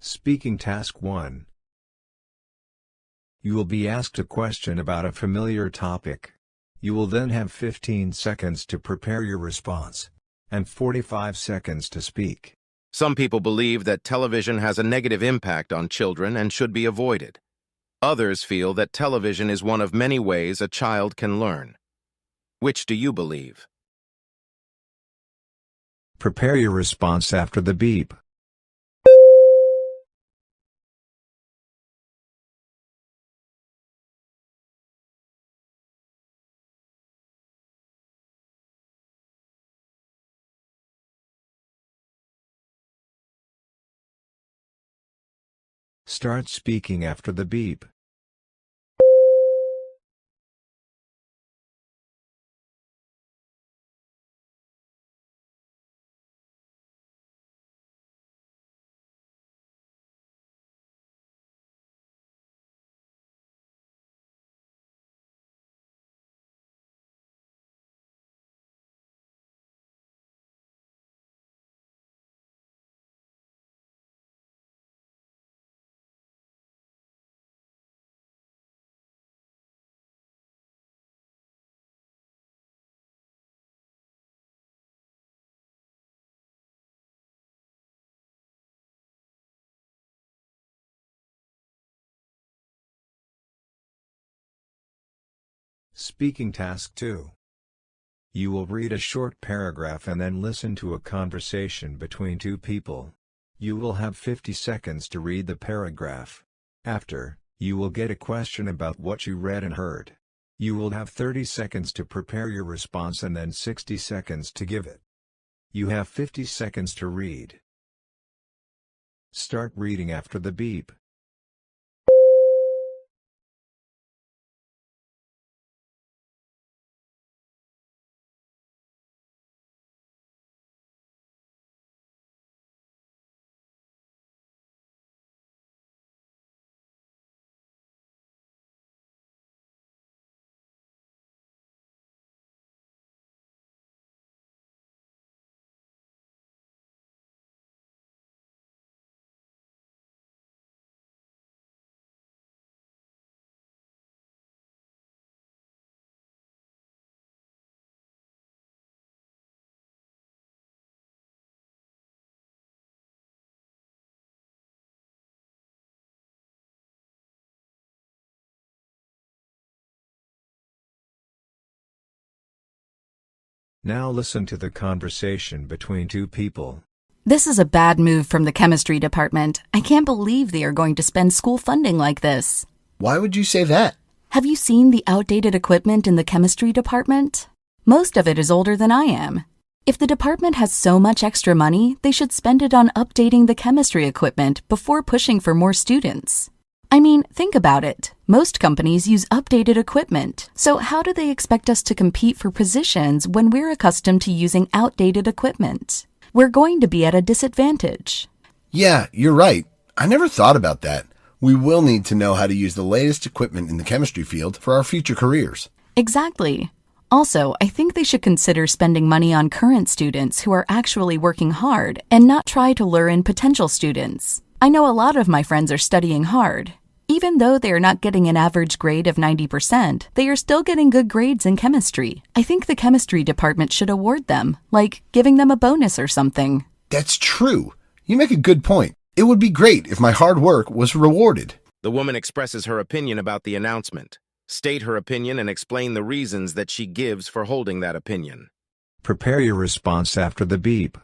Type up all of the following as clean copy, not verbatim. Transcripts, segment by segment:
Speaking Task 1. You will be asked a question about a familiar topic. You will then have 15 seconds to prepare your response, and 45 seconds to speak. Some people believe that television has a negative impact on children and should be avoided. Others feel that television is one of many ways a child can learn. Which do you believe? Prepare your response after the beep. Start speaking after the beep. Speaking Task 2. You will read a short paragraph and then listen to a conversation between two people. You will have 50 seconds to read the paragraph. After, you will get a question about what you read and heard. You will have 30 seconds to prepare your response and then 60 seconds to give it. You have 50 seconds to read. Start reading after the beep. Now listen to the conversation between two people. This is a bad move from the chemistry department. I can't believe they are going to spend school funding like this. Why would you say that? Have you seen the outdated equipment in the chemistry department? Most of it is older than I am. If the department has so much extra money, they should spend it on updating the chemistry equipment before pushing for more students. I mean, think about it. Most companies use updated equipment, so how do they expect us to compete for positions when we're accustomed to using outdated equipment? We're going to be at a disadvantage. Yeah, you're right. I never thought about that. We will need to know how to use the latest equipment in the chemistry field for our future careers. Exactly. Also, I think they should consider spending money on current students who are actually working hard and not try to lure in potential students. I know a lot of my friends are studying hard. Even though they are not getting an average grade of 90%, they are still getting good grades in chemistry. I think the chemistry department should award them, like giving them a bonus or something. That's true. You make a good point. It would be great if my hard work was rewarded. The woman expresses her opinion about the announcement. State her opinion and explain the reasons that she gives for holding that opinion. Prepare your response after the beep.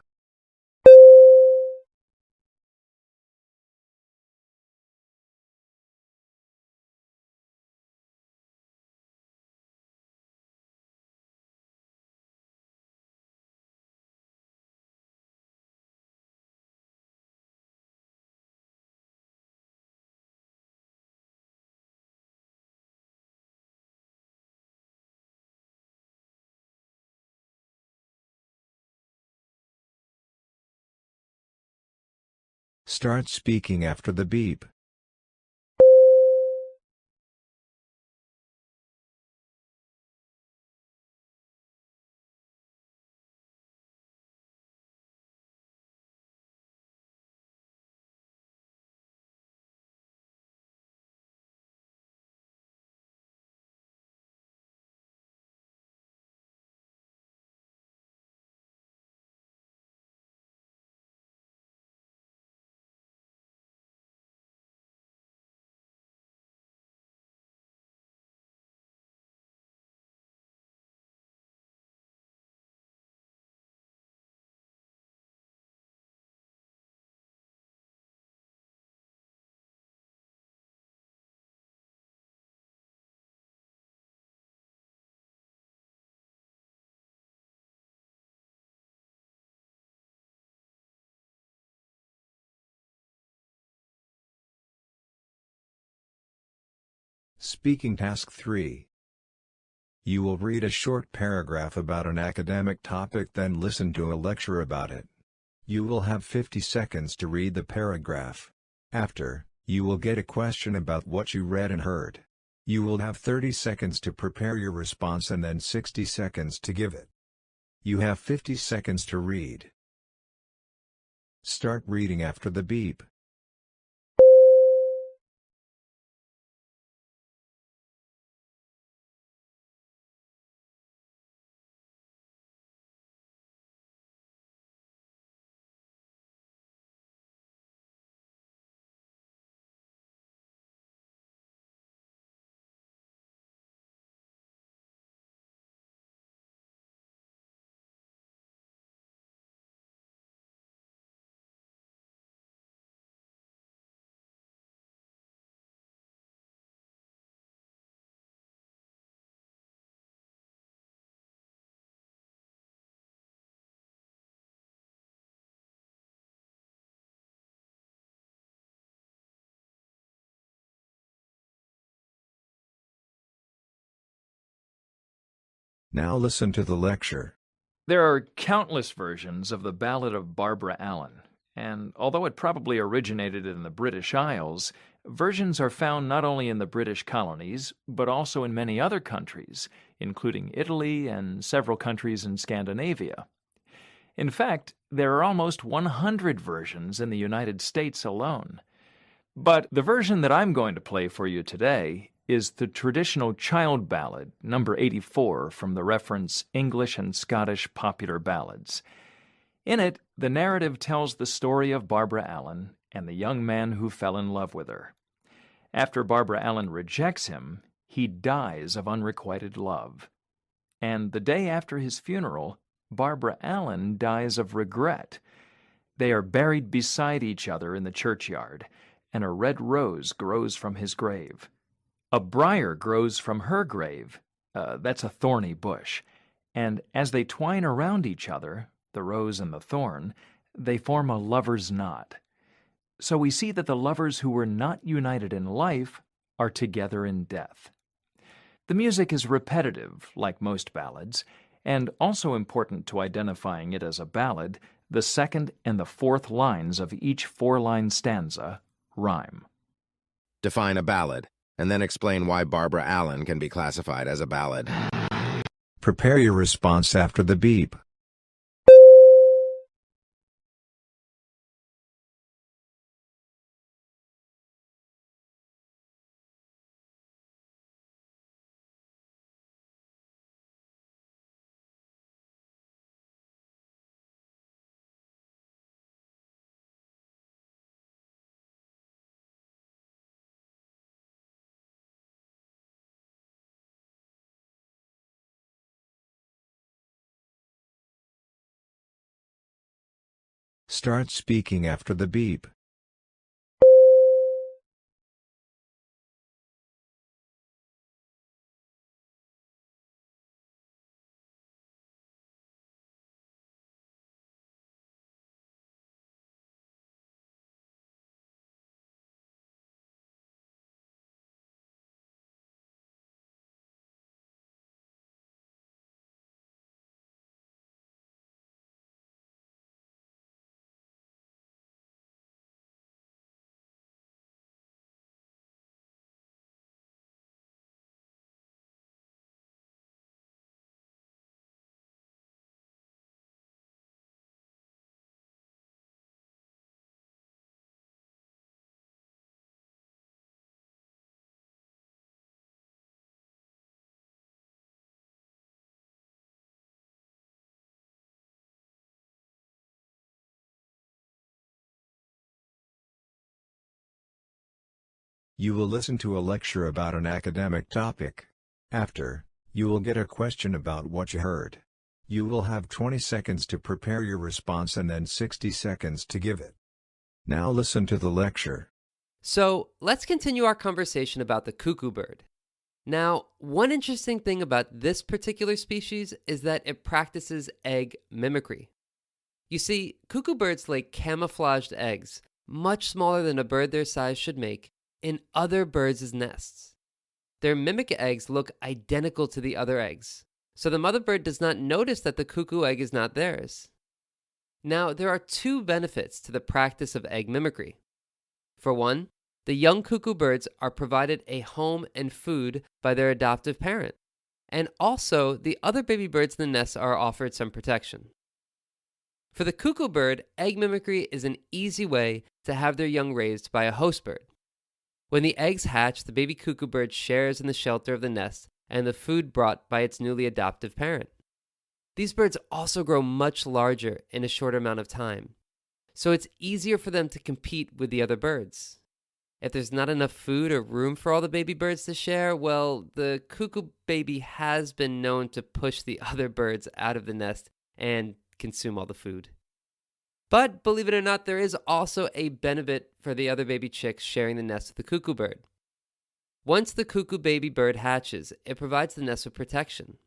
Start speaking after the beep. Speaking Task 3. You will read a short paragraph about an academic topic, then listen to a lecture about it. You will have 50 seconds to read the paragraph. After, you will get a question about what you read and heard. You will have 30 seconds to prepare your response and then 60 seconds to give it. You have 50 seconds to read. Start reading after the beep. Now listen to the lecture. There are countless versions of the Ballad of Barbara Allen, and although it probably originated in the British Isles, versions are found not only in the British colonies, but also in many other countries, including Italy and several countries in Scandinavia. In fact, there are almost 100 versions in the United States alone. But the version that I'm going to play for you today is the traditional child ballad, number 84, from the reference English and Scottish Popular Ballads. In it, the narrative tells the story of Barbara Allen and the young man who fell in love with her. After Barbara Allen rejects him, he dies of unrequited love. And the day after his funeral, Barbara Allen dies of regret. They are buried beside each other in the churchyard, and a red rose grows from his grave. A briar grows from her grave. That's a thorny bush. And as they twine around each other, the rose and the thorn, they form a lover's knot. So we see that the lovers who were not united in life are together in death. The music is repetitive, like most ballads, and also important to identifying it as a ballad, the second and the fourth lines of each four-line stanza rhyme. Define a ballad, and then explain why Barbara Allen can be classified as a ballad. Prepare your response after the beep. Start speaking after the beep. You will listen to a lecture about an academic topic. After, you will get a question about what you heard. You will have 20 seconds to prepare your response and then 60 seconds to give it. Now listen to the lecture. So let's continue our conversation about the cuckoo bird. Now, one interesting thing about this particular species is that it practices egg mimicry. You see, cuckoo birds lay camouflaged eggs, much smaller than a bird their size should make, in other birds' nests. their mimic eggs look identical to the other eggs, so the mother bird does not notice that the cuckoo egg is not theirs. Now, there are two benefits to the practice of egg mimicry. For one, the young cuckoo birds are provided a home and food by their adoptive parent, and also the other baby birds in the nest are offered some protection. For the cuckoo bird, egg mimicry is an easy way to have their young raised by a host bird. When the eggs hatch, the baby cuckoo bird shares in the shelter of the nest and the food brought by its newly adoptive parent. These birds also grow much larger in a short amount of time, so it's easier for them to compete with the other birds. If there's not enough food or room for all the baby birds to share, well, the cuckoo baby has been known to push the other birds out of the nest and consume all the food. But believe it or not, there is also a benefit for the other baby chicks sharing the nest with the cuckoo bird. Once the cuckoo baby bird hatches, it provides the nest with protection.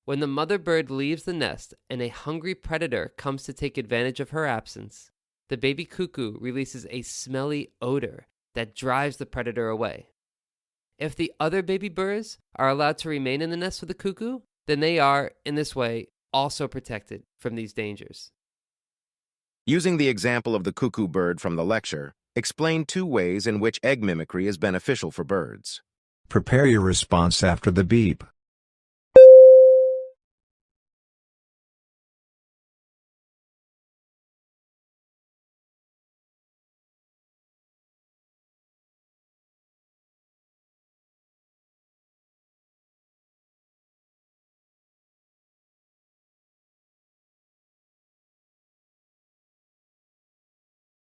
When the mother bird leaves the nest and a hungry predator comes to take advantage of her absence, the baby cuckoo releases a smelly odor that drives the predator away. If the other baby birds are allowed to remain in the nest with the cuckoo, then they are, in this way, also protected from these dangers. Using the example of the cuckoo bird from the lecture, explain 2 ways in which egg mimicry is beneficial for birds. Prepare your response after the beep.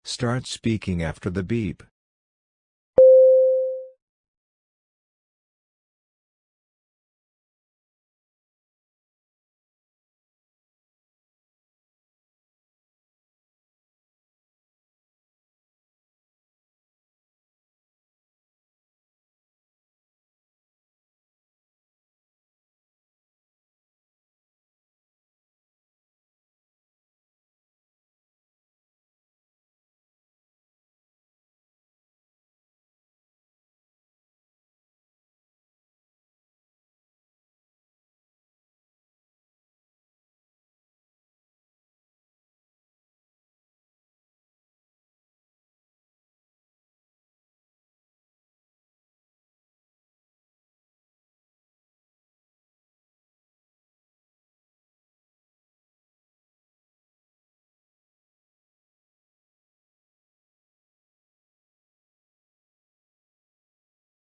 Start speaking after the beep.